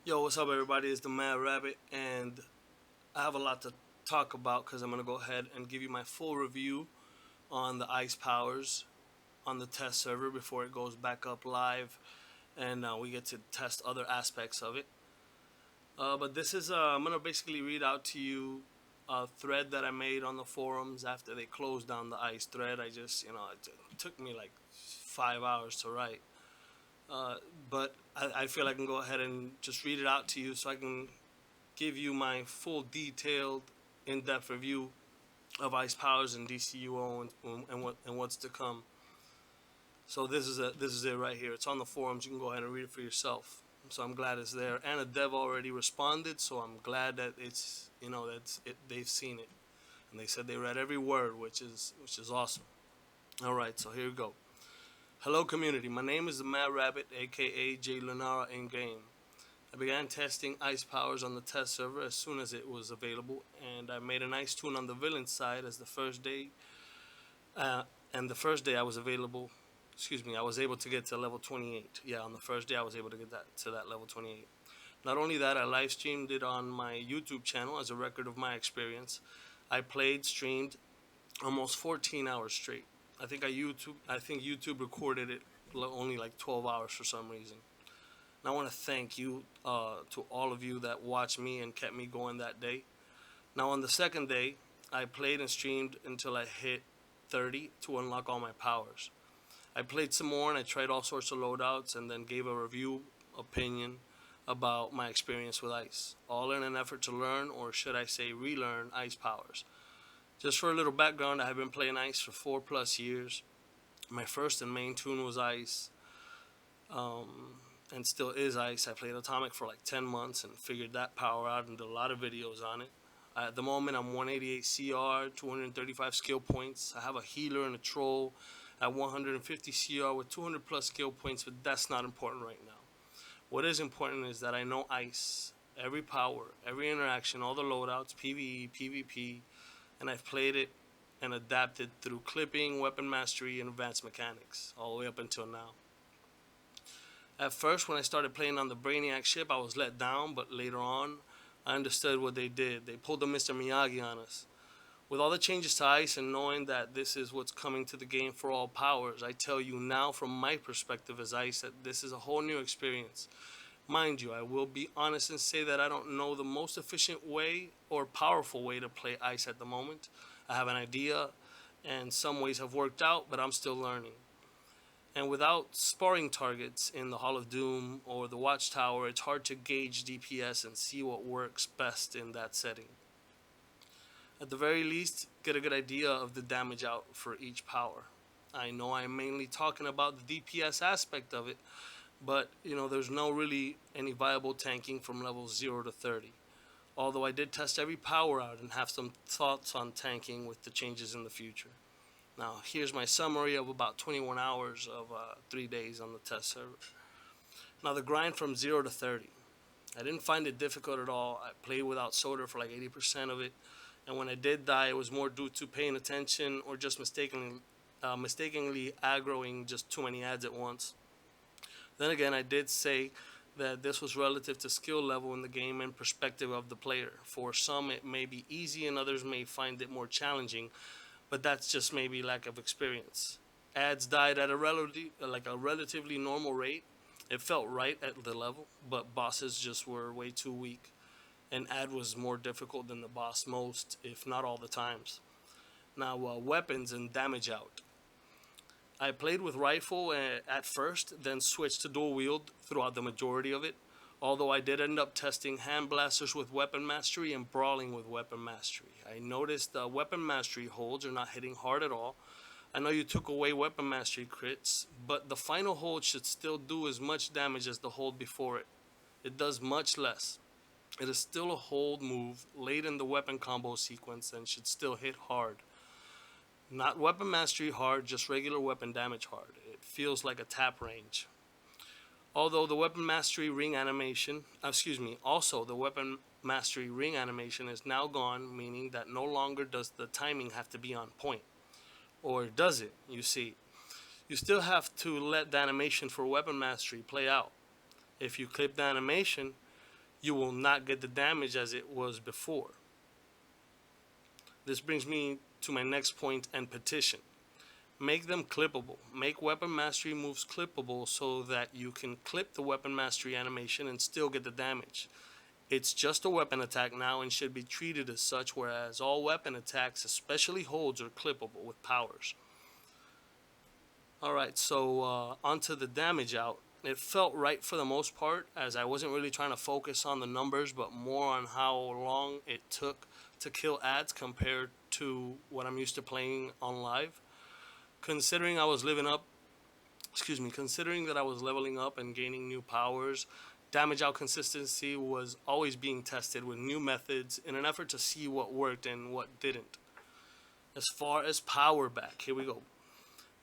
Yo, what's up, everybody? It's the MadRabbit, and I have a lot to talk about because I'm gonna go ahead and give you my full review on the ice powers on the test server before it goes back up live, and we get to test other aspects of it. But this is I'm gonna basically read out to you a thread that I made on the forums after they closed down the ice thread. I just it took me like 5 hours to write. Uh, but I feel I can go ahead and just read it out to you so I can give you my full detailed in-depth review of ice powers and DCUO and what's to come. So this is it right here. It's on the forums. You can go ahead and read it for yourself. So I'm glad it's there, and a dev already responded. So I'm glad that it's that's it. They've seen it, and they said they read every word, which is awesome. All right, so here we go. Hello, community. My name is the MadRabbit, aka Jay Lenara in game. I began testing ice powers on the test server as soon as it was available, and I made an ice tune on the villain side as the first day. And the first day I was available, I was able to get to level 28. Yeah, on the first day I was able to get that level 28. Not only that, I live streamed it on my YouTube channel as a record of my experience. I streamed almost 14 hours straight. I think YouTube recorded it only like 12 hours for some reason. And I want to thank you to all of you that watched me and kept me going that day. Now on the second day, I played and streamed until I hit 30 to unlock all my powers. I played some more and I tried all sorts of loadouts and then gave a review opinion about my experience with ice, all in an effort to learn, or should I say relearn, ice powers. Just for a little background, I have been playing ice for 4+ years. My first and main tune was ice, and still is ice. I played atomic for like 10 months and figured that power out and did a lot of videos on it. At the moment, I'm 188 CR, 235 skill points. I have a healer and a troll at 150 CR with 200 plus skill points, but that's not important right now. What is important is that I know ice, every power, every interaction, all the loadouts, PvE, PvP, and I've played it and adapted through clipping, weapon mastery, and advanced mechanics, all the way up until now. At first, when I started playing on the Brainiac ship, I was let down, but later on, I understood what they did. They pulled a Mr. Miyagi on us. With all the changes to ice and knowing that this is what's coming to the game for all powers, I tell you now from my perspective as ice that this is a whole new experience. Mind you, I will be honest and say that I don't know the most efficient way or powerful way to play ice at the moment. I have an idea, and some ways have worked out, but I'm still learning. And without sparring targets in the Hall of Doom or the Watchtower, it's hard to gauge DPS and see what works best in that setting. At the very least, get a good idea of the damage out for each power. I know I'm mainly talking about the DPS aspect of it, but there's no really any viable tanking from levels 0 to 30. Although I did test every power out and have some thoughts on tanking with the changes in the future. Now here's my summary of about 21 hours of 3 days on the test server. Now the grind from 0 to 30. I didn't find it difficult at all. I played without soda for like 80% of it, and when I did die, it was more due to paying attention or just mistakenly aggroing just too many ads at once. Then again, I did say that this was relative to skill level in the game and perspective of the player. For some, it may be easy and others may find it more challenging, but that's just maybe lack of experience. Ads died at a relatively normal rate. It felt right at the level, but bosses just were way too weak. And ad was more difficult than the boss most, if not all the times. Now, weapons and damage out. I played with rifle at first, then switched to dual wield throughout the majority of it, although I did end up testing hand blasters with weapon mastery and brawling with weapon mastery. I noticed the weapon mastery holds are not hitting hard at all. I know you took away weapon mastery crits, but the final hold should still do as much damage as the hold before it. It does much less. It is still a hold move late in the weapon combo sequence and should still hit hard. Not weapon mastery hard, just regular weapon damage hard. It feels like a tap range. Although the weapon mastery ring animation, also the weapon mastery ring animation is now gone, meaning that no longer does the timing have to be on point. Or does it, you see? You still have to let the animation for weapon mastery play out. If you clip the animation, you will not get the damage as it was before. This brings me to my next point and petition. Make them clippable. Make weapon mastery moves clippable so that you can clip the weapon mastery animation and still get the damage. It's just a weapon attack now and should be treated as such, whereas all weapon attacks, especially holds, are clippable with powers. Alright, so onto the damage out. It felt right for the most part, as I wasn't really trying to focus on the numbers, but more on how long it took to kill ads compared to what I'm used to playing on live. Considering that I was leveling up and gaining new powers, damage out consistency was always being tested with new methods in an effort to see what worked and what didn't. As far as power back, here we go.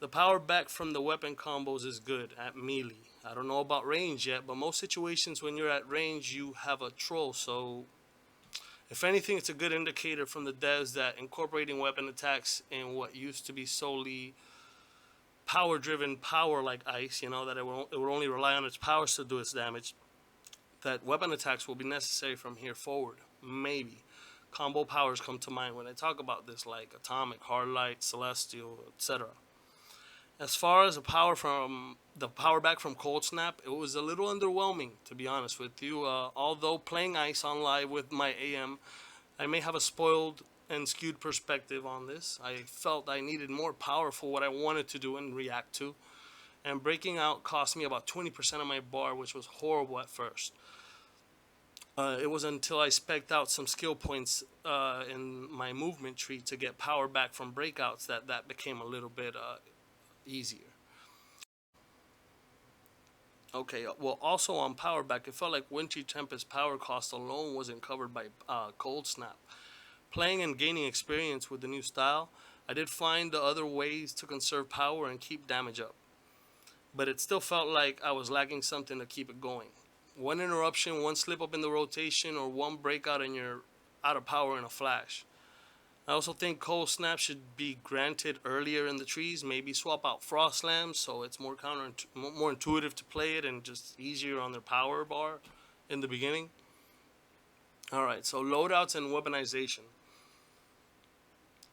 The power back from the weapon combos is good at melee. I don't know about range yet, but most situations when you're at range you have a troll, so if anything, it's a good indicator from the devs that incorporating weapon attacks in what used to be solely power-driven power like ice, that it will only rely on its powers to do its damage, that weapon attacks will be necessary from here forward. Maybe. Combo powers come to mind when I talk about this, like Atomic, Hard Light, Celestial, etc. As far as the power back from Cold Snap, it was a little underwhelming, to be honest with you. Although playing ice on live with my AM, I may have a spoiled and skewed perspective on this. I felt I needed more power for what I wanted to do and react to, and breaking out cost me about 20% of my bar, which was horrible at first. It was until I spec'd out some skill points in my movement tree to get power back from breakouts that became a little bit easier. Okay, well, also on power back, it felt like Wintry Tempest power cost alone wasn't covered by Cold Snap. Playing and gaining experience with the new style, I did find the other ways to conserve power and keep damage up. But it still felt like I was lacking something to keep it going. One interruption, one slip up in the rotation, or one breakout and you're out of power in a flash. I also think Cold Snap should be granted earlier in the trees, maybe swap out Frost Slams so it's more intuitive to play it and just easier on their power bar in the beginning. Alright, so loadouts and weaponization.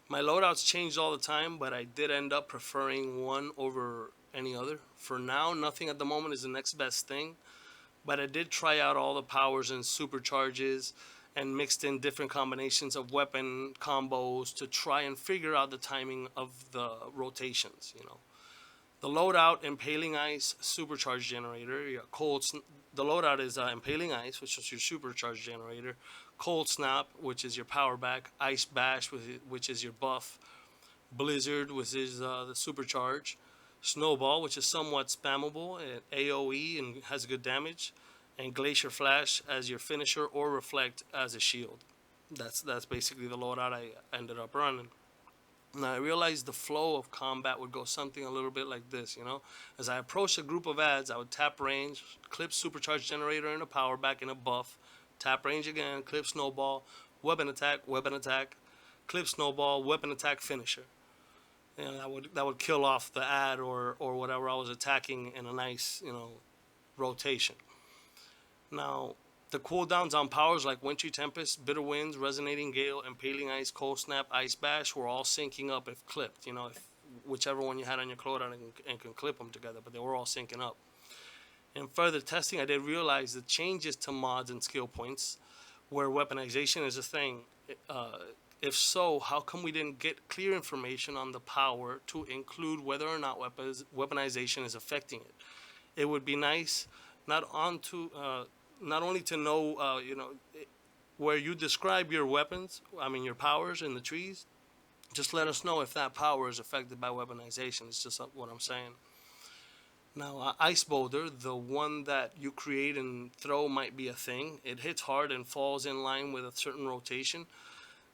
My loadouts changed all the time, but I did end up preferring one over any other. For now, nothing at the moment is the next best thing, but I did try out all the powers and supercharges and mixed in different combinations of weapon combos to try and figure out the timing of the rotations, The loadout, Impaling Ice, Supercharge Generator. The loadout is Impaling Ice, which is your Supercharge Generator. Cold Snap, which is your power back. Ice Bash, which is your buff. Blizzard, which is the Supercharge. Snowball, which is somewhat spammable, AoE and has good damage. And Glacier Flash as your finisher, or Reflect as a shield. That's basically the loadout I ended up running. Now I realized the flow of combat would go something a little bit like this, As I approached a group of ads, I would tap range, clip Supercharge Generator and a power back and a buff, tap range again, clip Snowball, weapon attack, clip Snowball, weapon attack, finisher. And that would kill off the ad or whatever I was attacking in a nice, rotation. Now, the cooldowns on powers like Wintry Tempest, Bitter Winds, Resonating Gale, Impaling Ice, Cold Snap, Ice Bash were all syncing up if clipped, if whichever one you had on your cooldown and can clip them together, but they were all syncing up. In further testing, I did realize the changes to mods and skill points where weaponization is a thing. If so, how come we didn't get clear information on the power to include whether or not weaponization is affecting it? It would be nice not only to know, where you describe your weapons, your powers in the trees, just let us know if that power is affected by weaponization. It's just what I'm saying. Now, Ice Boulder, the one that you create and throw, might be a thing. It hits hard and falls in line with a certain rotation.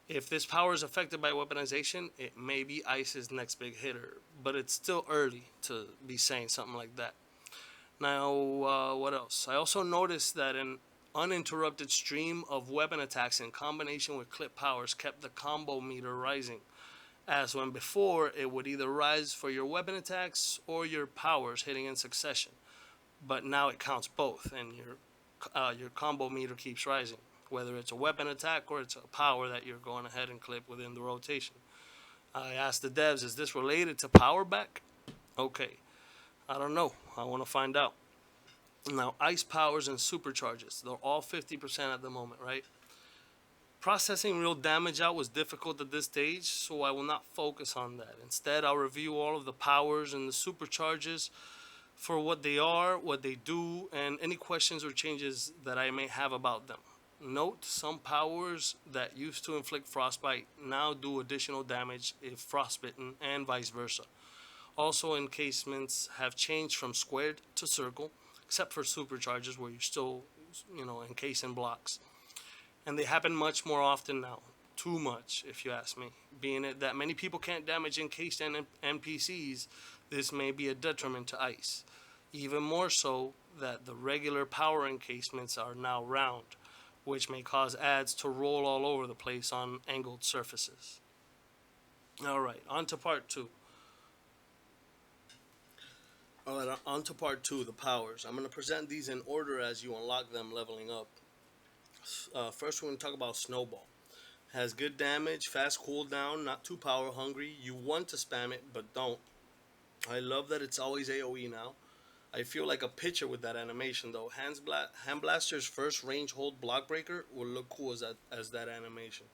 If this power is affected by weaponization, it may be Ice's next big hitter, but it's still early to be saying something like that. Now, what else? I also noticed that an uninterrupted stream of weapon attacks in combination with clip powers kept the combo meter rising, as when before it would either rise for your weapon attacks or your powers hitting in succession. But now it counts both, and your combo meter keeps rising, whether it's a weapon attack or it's a power that you're going ahead and clip within the rotation. I asked the devs, is this related to power back? Okay, I don't know. I want to find out. Now, ice powers and supercharges, they're all 50% at the moment, right? Processing real damage out was difficult at this stage, so I will not focus on that. Instead, I'll review all of the powers and the supercharges for what they are, what they do, and any questions or changes that I may have about them. Note, some powers that used to inflict frostbite now do additional damage if frostbitten, and vice versa. Also, encasements have changed from squared to circle, except for supercharges where you're still, encasing blocks. And they happen much more often now. Too much, if you ask me. Being it that many people can't damage encased NPCs, this may be a detriment to ice. Even more so that the regular power encasements are now round, which may cause ads to roll all over the place on angled surfaces. Alright, on to part 2. Alright, on to part 2, the powers. I'm going to present these in order as you unlock them leveling up. First, we're going to talk about Snowball. Has good damage, fast cooldown, not too power hungry. You want to spam it, but don't. I love that it's always AoE now. I feel like a pitcher with that animation though. Hand Blaster's first range hold block breaker will look cool as that animation.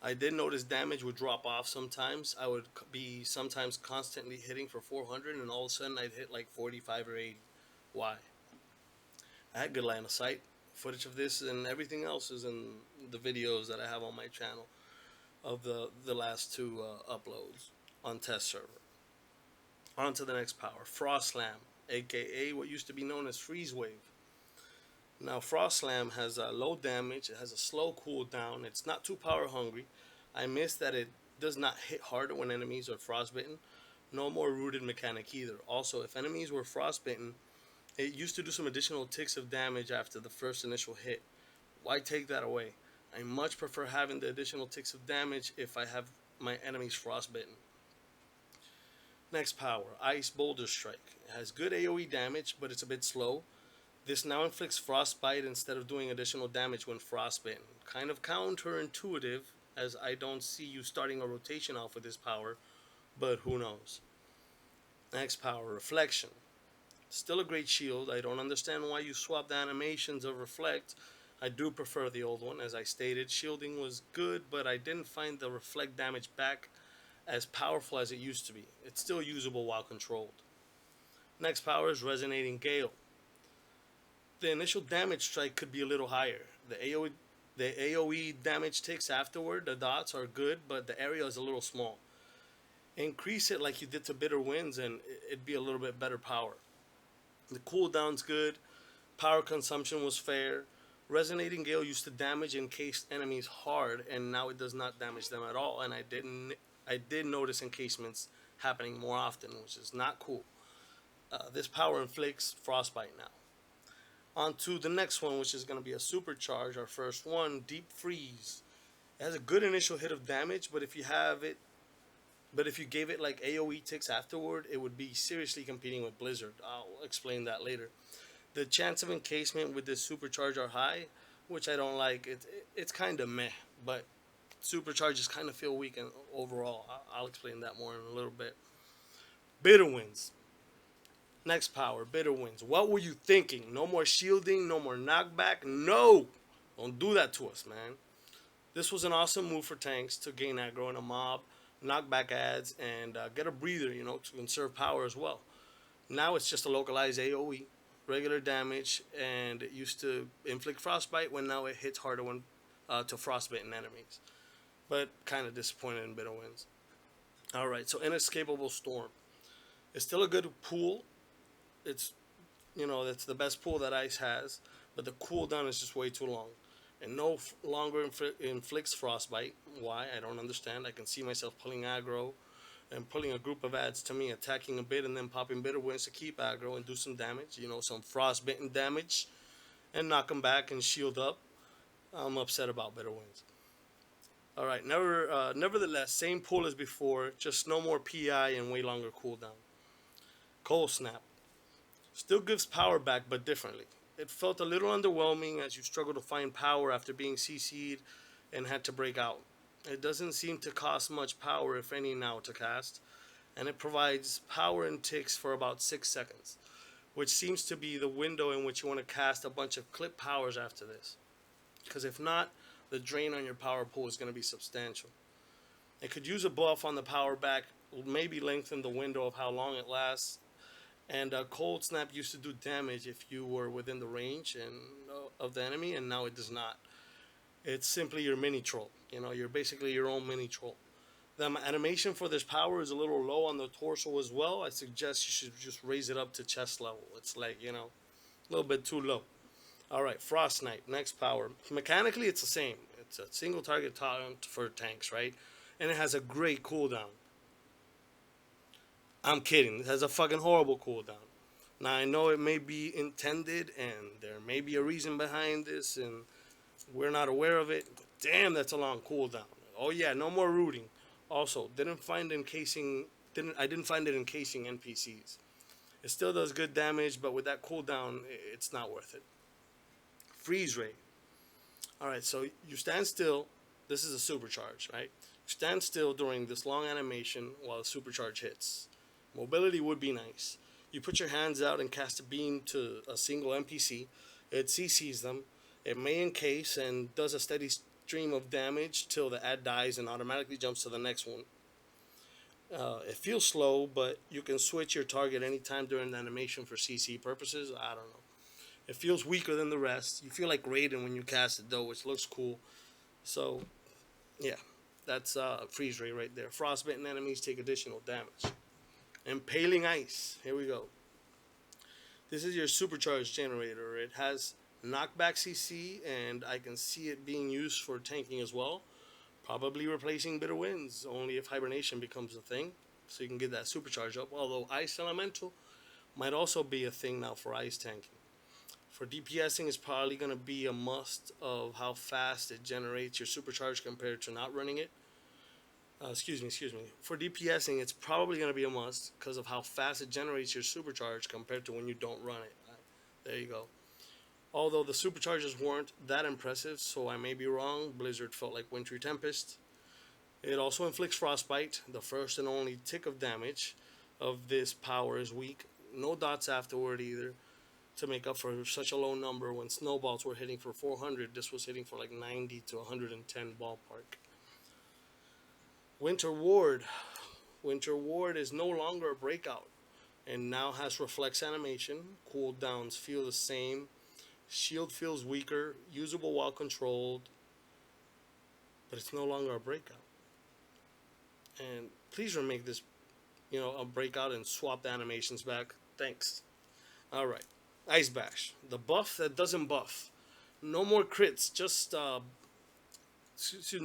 I did notice damage would drop off sometimes. I would be sometimes constantly hitting for 400 and all of a sudden I'd hit like 45 or 80. Why? I had good line of sight. Footage of this and everything else is in the videos that I have on my channel of the last 2 uploads on test server. On to the next power, Frost Slam, aka what used to be known as Freeze Wave. Now Frost Slam has a low damage, it has a slow cooldown, it's not too power hungry. I missed that it does not hit harder when enemies are frostbitten. No more rooted mechanic either. Also, if enemies were frostbitten, it used to do some additional ticks of damage after the first initial hit. Why take that away? I much prefer having the additional ticks of damage if I have my enemies frostbitten. Next power, Ice Boulder Strike. It has good AoE damage, but it's a bit slow. This now inflicts frostbite instead of doing additional damage when frostbitten. Kind of counterintuitive, as I don't see you starting a rotation off with this power, but who knows. Next power, Reflection. Still a great shield. I don't understand why you swapped the animations of Reflect. I do prefer the old one. As I stated, shielding was good, but I didn't find the reflect damage back as powerful as it used to be. It's still usable while controlled. Next power is Resonating Gale. The initial damage strike could be a little higher. The AoE damage ticks afterward, the dots are good, but the area is a little small. Increase it like you did to Bitter Winds and it'd be a little bit better power. The cooldown's good, power consumption was fair. Resonating Gale used to damage encased enemies hard, and now it does not damage them at all. And I did notice encasements happening more often, which is not cool. This power inflicts frostbite now. On to the next one, which is going to be a supercharge. Our first one, Deep Freeze. It has a good initial hit of damage, but if you gave it like AoE ticks afterward, it would be seriously competing with Blizzard. I'll explain that later. The chance of encasement with this supercharge are high, which I don't like. It's kind of meh, but supercharges kind of feel weak and overall. I'll explain that more in a little bit. Bitter Winds. Next power, Bitter Winds. What were you thinking? No more shielding, no more knockback? No! Don't do that to us, man. This was an awesome move for tanks to gain aggro in a mob, knockback ads, and get a breather, to conserve power as well. Now it's just a localized AoE, regular damage, and it used to inflict frostbite when now it hits harder when to frostbitten enemies. But kind of disappointed in Bitter Winds. Alright, so Inescapable Storm. It's still a good pool. It's the best pool that Ice has, but the cooldown is just way too long. And no longer inflicts frostbite. Why? I don't understand. I can see myself pulling aggro and pulling a group of ads to me, attacking a bit and then popping Bitter Winds to keep aggro and do some damage. Some frostbitten damage and knock them back and shield up. I'm upset about Bitter Winds. Alright, nevertheless, same pool as before, just no more PI and way longer cooldown. Cold Snap. Still gives power back, but differently. It felt a little underwhelming as you struggle to find power after being CC'd and had to break out. It doesn't seem to cost much power, if any, now to cast, and it provides power and ticks for about 6 seconds, which seems to be the window in which you want to cast a bunch of clip powers after this. Because if not, the drain on your power pool is going to be substantial. It could use a buff on the power back, maybe lengthen the window of how long it lasts. And Cold Snap used to do damage if you were within the range of the enemy, and now it does not. It's simply your mini troll. You're basically your own mini troll. The animation for this power is a little low on the torso as well. I suggest you should just raise it up to chest level. It's like, a little bit too low. Alright, Frost Knight, next power. Mechanically, it's the same. It's a single target taunt for tanks, right? And it has a great cooldown. I'm kidding. It has a fucking horrible cooldown. Now, I know it may be intended, and there may be a reason behind this, and we're not aware of it. But damn, that's a long cooldown. Oh yeah, no more rooting. Also, I didn't find it encasing NPCs. It still does good damage, but with that cooldown, it's not worth it. Freeze Ray. Alright, so you stand still. This is a supercharge, right? You stand still during this long animation while the supercharge hits. Mobility would be nice. You put your hands out and cast a beam to a single NPC. It CCs them. It may encase and does a steady stream of damage till the ad dies and automatically jumps to the next one. It feels slow, but you can switch your target anytime during the animation for CC purposes. I don't know. It feels weaker than the rest. You feel like Raiden when you cast it, though, which looks cool. So, yeah, that's Freeze Ray right there. Frostbitten enemies take additional damage. Impaling Ice. Here we go. This is your supercharged generator. It has knockback CC, and I can see it being used for tanking as well. Probably replacing Bitter Winds, only if Hibernation becomes a thing. So you can get that supercharge up. Although Ice Elemental might also be a thing now for ice tanking. For DPSing, it's probably going to be a must of how fast it generates your supercharge compared to not running it. Excuse me. For DPSing, it's probably going to be a must because of how fast it generates your supercharge compared to when you don't run it. There you go. Although the supercharges weren't that impressive, so I may be wrong. Blizzard felt like Wintry Tempest. It also inflicts Frostbite. The first and only tick of damage of this power is weak. No dots afterward either. To make up for such a low number, when snowballs were hitting for 400, this was hitting for like 90 to 110 ballpark. Winter Ward. Winter Ward is no longer a breakout and now has reflex animation. Cooldowns feel the same. Shield feels weaker, usable while controlled, but it's no longer a breakout. And please remake this, a breakout and swap the animations back. Thanks. Alright. Ice Bash, the buff that doesn't buff. No more crits, just no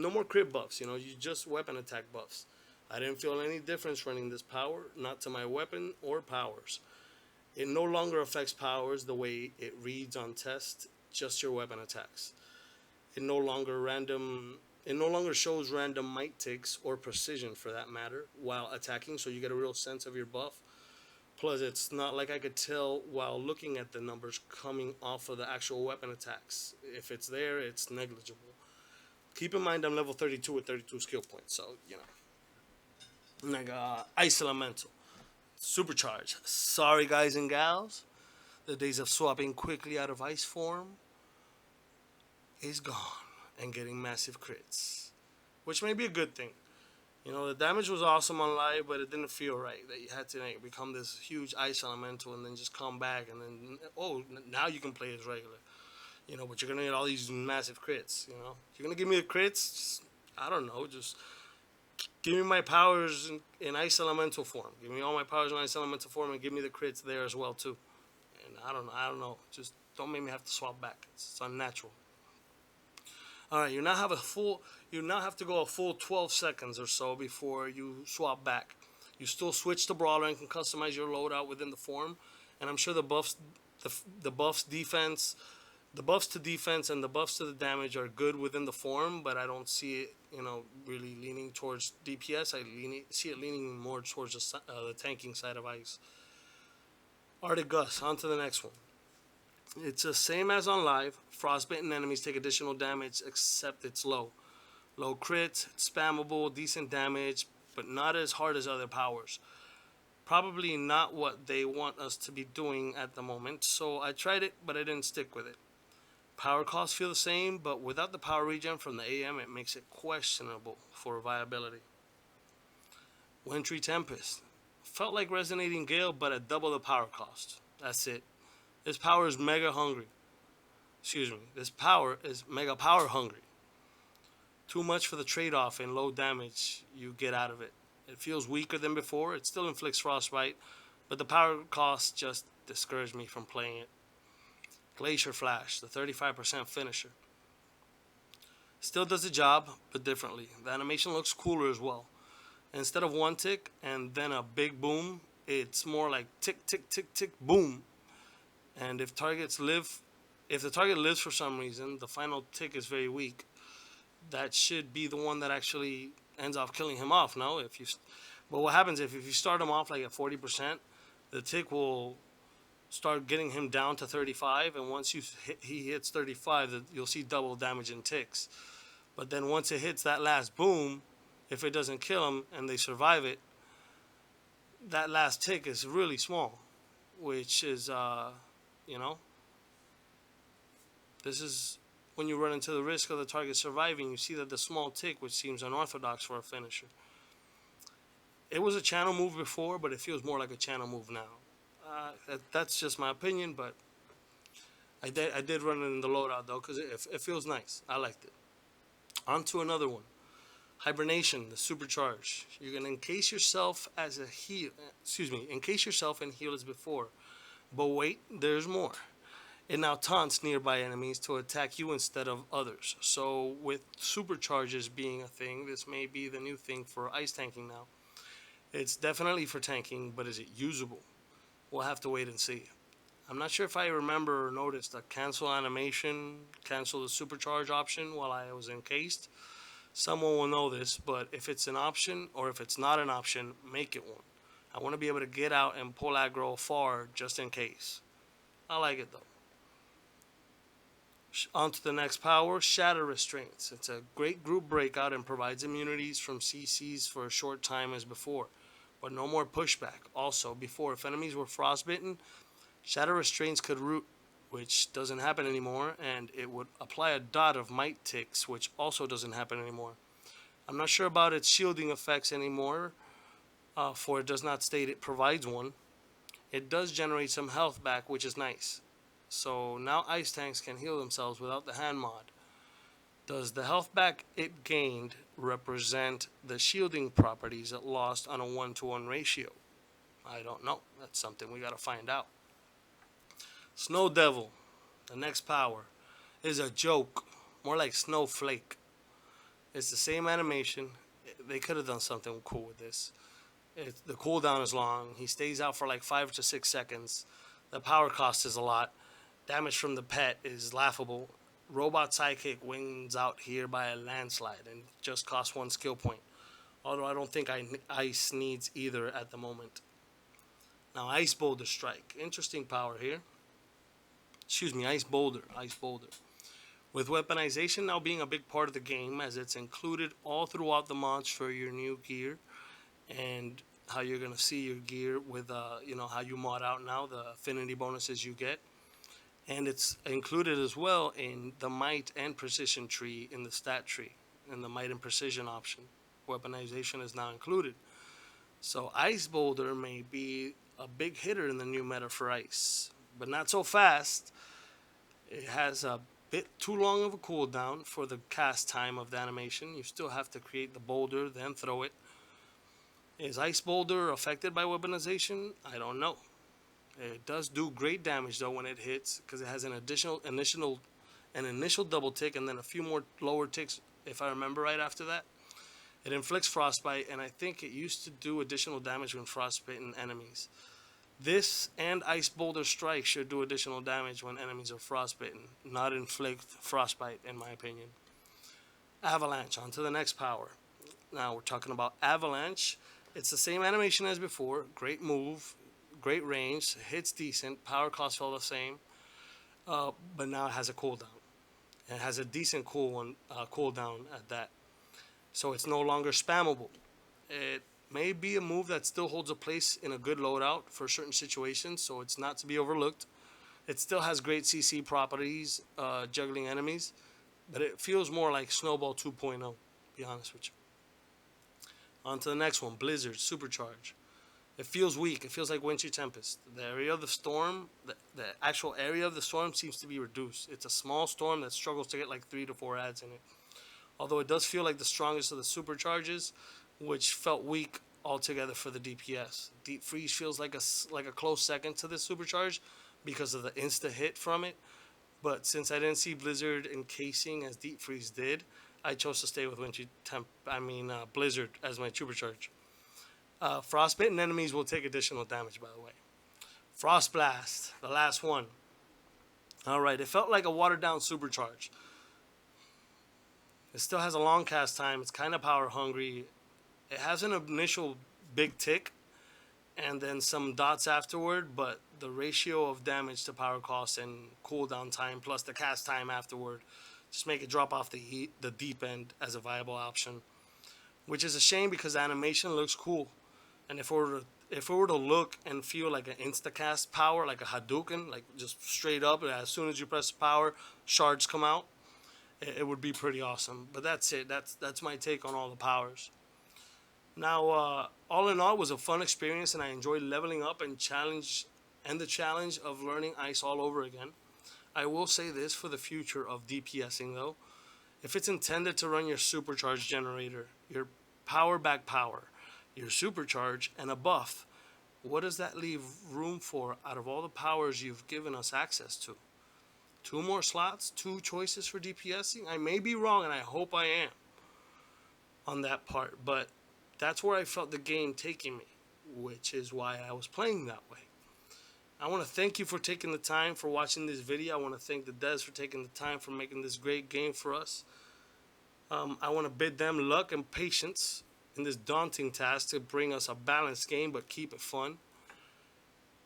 more crit buffs. You just weapon attack buffs. I didn't feel any difference running this power, not to my weapon or powers. It no longer affects powers the way it reads on test, just your weapon attacks. It no longer shows random might ticks or precision for that matter while attacking, so you get a real sense of your buff. Plus, it's not like I could tell while looking at the numbers coming off of the actual weapon attacks. If it's there, it's negligible. Keep in mind I'm level 32 with 32 skill points, so, Like, Ice Elemental. Supercharge. Sorry, guys and gals. The days of swapping quickly out of ice form is gone and getting massive crits. Which may be a good thing. The damage was awesome on live, but it didn't feel right that you had to become this huge ice elemental and then just come back and then, now you can play as regular. But you're going to get all these massive crits, You're going to give me the crits, just, I don't know, just give me my powers in ice elemental form. Give me all my powers in ice elemental form and give me the crits there as well, too. And I don't know, just don't make me have to swap back. It's unnatural. Alright, you now have to go a full 12 seconds or so before you swap back. You still switch to Brawler and can customize your loadout within the form. And I'm sure the buffs to defense and the buffs to the damage are good within the form, but I don't see it, really leaning towards DPS. I see it leaning more towards the tanking side of ice. Arctic Gus, on to the next one. It's the same as on live. Frostbitten enemies take additional damage, except it's low. Low crits, it's spammable, decent damage, but not as hard as other powers. Probably not what they want us to be doing at the moment, so I tried it, but I didn't stick with it. Power costs feel the same, but without the power regen from the AM, it makes it questionable for viability. Wintry Tempest. Felt like Resonating Gale, but at double the power cost. That's it. This power is mega hungry. Excuse me. This power is mega power hungry. Too much for the trade-off and low damage you get out of it. It feels weaker than before. It still inflicts frostbite, but the power cost just discouraged me from playing it. Glacier Flash, the 35% finisher. Still does the job, but differently. The animation looks cooler as well. Instead of one tick and then a big boom, it's more like tick, tick, tick, tick, boom. And if the target lives for some reason, the final tick is very weak. That should be the one that actually ends up killing him off. No, but what happens if you start him off like at 40%, the tick will start getting him down to 35, and once he hits 35, you'll see double damage in ticks. But then once it hits that last boom, if it doesn't kill him and they survive it, that last tick is really small, which is this is when you run into the risk of the target surviving. You see that the small tick, which seems unorthodox for a finisher. It was a channel move before, but it feels more like a channel move now. That's just my opinion, but I did run it in the loadout though, because it feels nice. I liked it. On to another one. Hibernation, the supercharge. You're gonna encase yourself as a heal. Encase yourself and heal as before. But wait, there's more. It now taunts nearby enemies to attack you instead of others. So with supercharges being a thing, this may be the new thing for ice tanking now. It's definitely for tanking, but is it usable? We'll have to wait and see. I'm not sure if I remember or noticed a cancel animation, cancel the supercharge option while I was encased. Someone will know this, but if it's an option or if it's not an option, make it one. I want to be able to get out and pull aggro far just in case. I like it though. On to the next power, Shatter Restraints. It's a great group breakout and provides immunities from CCs for a short time as before, but no more pushback. Also, before, if enemies were frostbitten, Shatter Restraints could root, which doesn't happen anymore, and it would apply a dot of might ticks, which also doesn't happen anymore. I'm not sure about its shielding effects anymore, for it does not state it provides one. It does generate some health back, which is nice. So now ice tanks can heal themselves without the hand mod. Does the health back it gained represent the shielding properties it lost on a 1-to-1 ratio? I don't know. That's something we gotta find out. Snow Devil, the next power, is a joke. More like Snowflake. It's the same animation. They could have done something cool with this. The cooldown is long. He stays out for like 5 to 6 seconds. The power cost is a lot. Damage from the pet is laughable. Robot Sidekick wins out here by a landslide and just costs 1 skill point. Although I don't think Ice needs either at the moment. Now Ice Boulder Strike. Interesting power here. Ice Boulder. With weaponization now being a big part of the game, as it's included all throughout the mods for your new gear, and how you're gonna see your gear with how you mod out now, the affinity bonuses you get. And it's included as well in the might and precision tree in the stat tree, in the might and precision option. Weaponization is now included. So Ice Boulder may be a big hitter in the new meta for ice, but not so fast. It has a bit too long of a cooldown for the cast time of the animation. You still have to create the boulder, then throw it. Is Ice Boulder affected by weaponization? I don't know. It does do great damage though when it hits, because it has an initial double tick and then a few more lower ticks, if I remember right after that. It inflicts frostbite, and I think it used to do additional damage when frostbitten enemies. This and Ice Boulder Strike should do additional damage when enemies are frostbitten, not inflict frostbite in my opinion. Avalanche, on to the next power. Now we're talking about Avalanche. It's the same animation as before, great move, great range, hits decent, power cost all the same. but now it has a cooldown. It has a decent cooldown at that. So it's no longer spammable. It may be a move that still holds a place in a good loadout for certain situations, so it's not to be overlooked. It still has great CC properties, juggling enemies, but it feels more like Snowball 2.0, to be honest with you. On to the next one, Blizzard Supercharge. It feels weak. It feels like Wintry Tempest. The area of the storm, the actual area of the storm seems to be reduced. It's a small storm that struggles to get like 3 to 4 adds in it. Although it does feel like the strongest of the supercharges, which felt weak altogether for the DPS. Deep Freeze feels like a close second to this supercharge because of the insta hit from it. But since I didn't see Blizzard encasing as Deep Freeze did, I chose to stay with Blizzard as my supercharge. Frostbitten enemies will take additional damage, by the way. Frost Blast, the last one. Alright, it felt like a watered down supercharge. It still has a long cast time. It's kind of power hungry. It has an initial big tick and then some dots afterward, but the ratio of damage to power cost and cooldown time plus the cast time afterward just make it drop off the deep end as a viable option, which is a shame because the animation looks cool. And if it were to look and feel like an instacast power, like a Hadouken, like just straight up, as soon as you press power, shards come out, it would be pretty awesome. But that's it. That's my take on all the powers. Now, all in all, it was a fun experience, and I enjoyed leveling up and the challenge of learning ice all over again. I will say this for the future of DPSing though: if it's intended to run your supercharge generator, your power back power, your supercharge, and a buff, what does that leave room for out of all the powers you've given us access to? 2 more slots, 2 choices for DPSing? I may be wrong, and I hope I am on that part, but that's where I felt the game taking me, which is why I was playing that way. I want to thank you for taking the time for watching this video. I want to thank the devs for taking the time for making this great game for us. I want to bid them luck and patience in this daunting task to bring us a balanced game but keep it fun.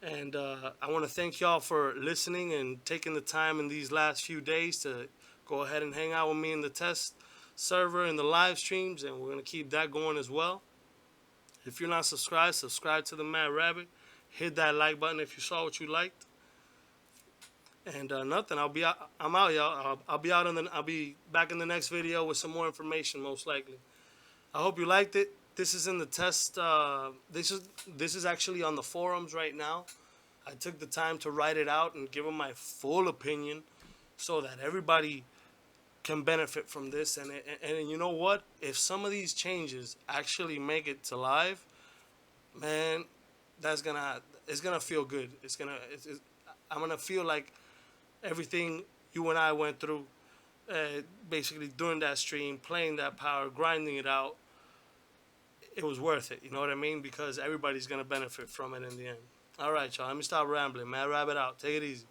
And I want to thank y'all for listening and taking the time in these last few days to go ahead and hang out with me in the test server and the live streams, and we're going to keep that going as well. If you're not subscribed, subscribe to the MadRabbit. Hit that like button if you saw what you liked. And nothing. I'm out, y'all. I'll be back in the next video with some more information, most likely. I hope you liked it. This is in the test. This is actually on the forums right now. I took the time to write it out and give them my full opinion, so that everybody can benefit from this. And you know what? If some of these changes actually make it to live, man, it's gonna feel good. I'm gonna feel like everything you and I went through, basically during that stream, playing that power, grinding it out, it was worth it. You know what I mean? Because everybody's gonna benefit from it in the end. All right, y'all. Let me stop rambling. MadRabbit out. Take it easy.